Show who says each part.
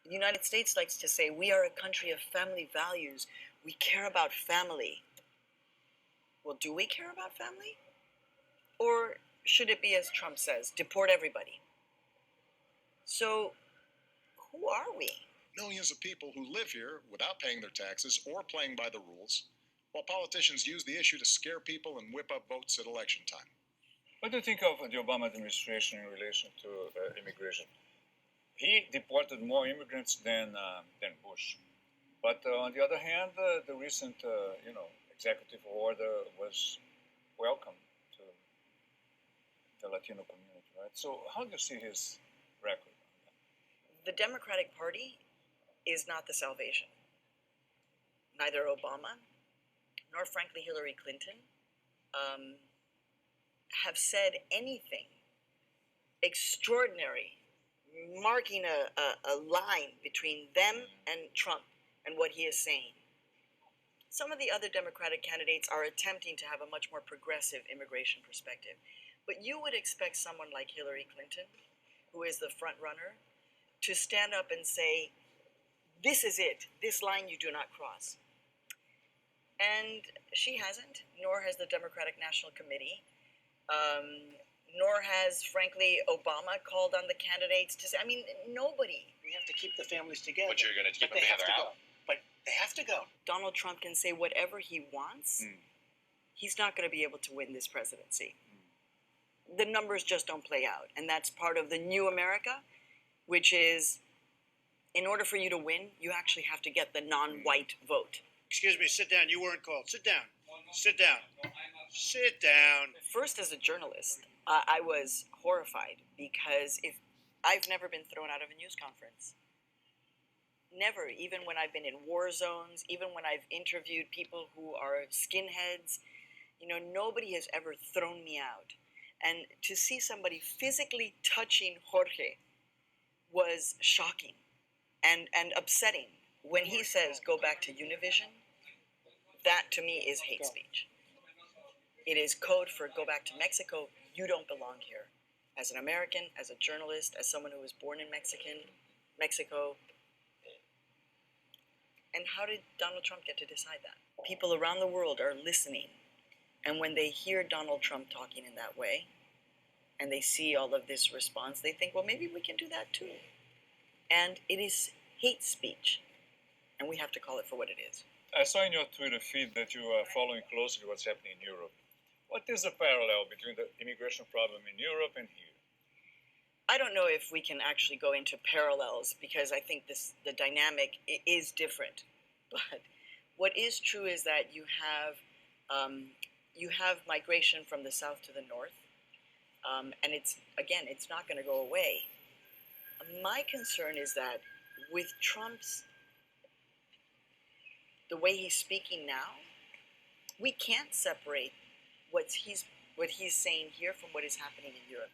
Speaker 1: The United States likes to say we are a country of family values. We care about family. Well, do we care about family? Or should it be, as Trump says, deport everybody? So, who are we?
Speaker 2: Millions of people who live here without paying their taxes or playing by the rules, while politicians use the issue to scare people and whip up votes at election time.
Speaker 3: What do you think of the Obama administration in relation to immigration? He deported more immigrants than Bush. But on the other hand, the recent, executive order was welcome to the Latino community, right? So how do you see his record?
Speaker 1: The Democratic Party is not the salvation. Neither Obama nor, frankly, Hillary Clinton have said anything extraordinary, marking a line between them and Trump and what he is saying. Some of the other Democratic candidates are attempting to have a much more progressive immigration perspective. But you would expect someone like Hillary Clinton, who is the front runner, to stand up and say, this is it, this line you do not cross. And she hasn't, nor has the Democratic National Committee, nor has, frankly, Obama called on the candidates to say, nobody.
Speaker 4: We have to keep the families together.
Speaker 5: But you're going to keep them together out.
Speaker 4: But they have to go.
Speaker 1: Donald Trump can say whatever he wants. He's not going to be able to win this presidency. The numbers just don't play out. And that's part of the new America, which is, in order for you to win, you actually have to get the non-white vote.
Speaker 4: Excuse me, sit down. You weren't called. Sit down. Sit down. Sit down.
Speaker 1: First, as a journalist, I was horrified because I've never been thrown out of a news conference. Never, even when I've been in war zones, even when I've interviewed people who are skinheads, nobody has ever thrown me out. And to see somebody physically touching Jorge was shocking and upsetting. When he says, go back to Univision, that to me is hate speech. It is code for go back to Mexico. You don't belong here. As an American, as a journalist, as someone who was born in Mexico. And how did Donald Trump get to decide that? People around the world are listening. And when they hear Donald Trump talking in that way, and they see all of this response, they think, well, maybe we can do that too. And it is hate speech. And we have to call it for what it is.
Speaker 3: I saw in your Twitter feed that you are following closely what's happening in Europe. What is the parallel between the immigration problem in Europe and here?
Speaker 1: I don't know if we can actually go into parallels because I think the dynamic is different. But what is true is that you have migration from the south to the north, and it's not going to go away. My concern is that with the way he's speaking now, we can't separate what he's saying here from what is happening in Europe.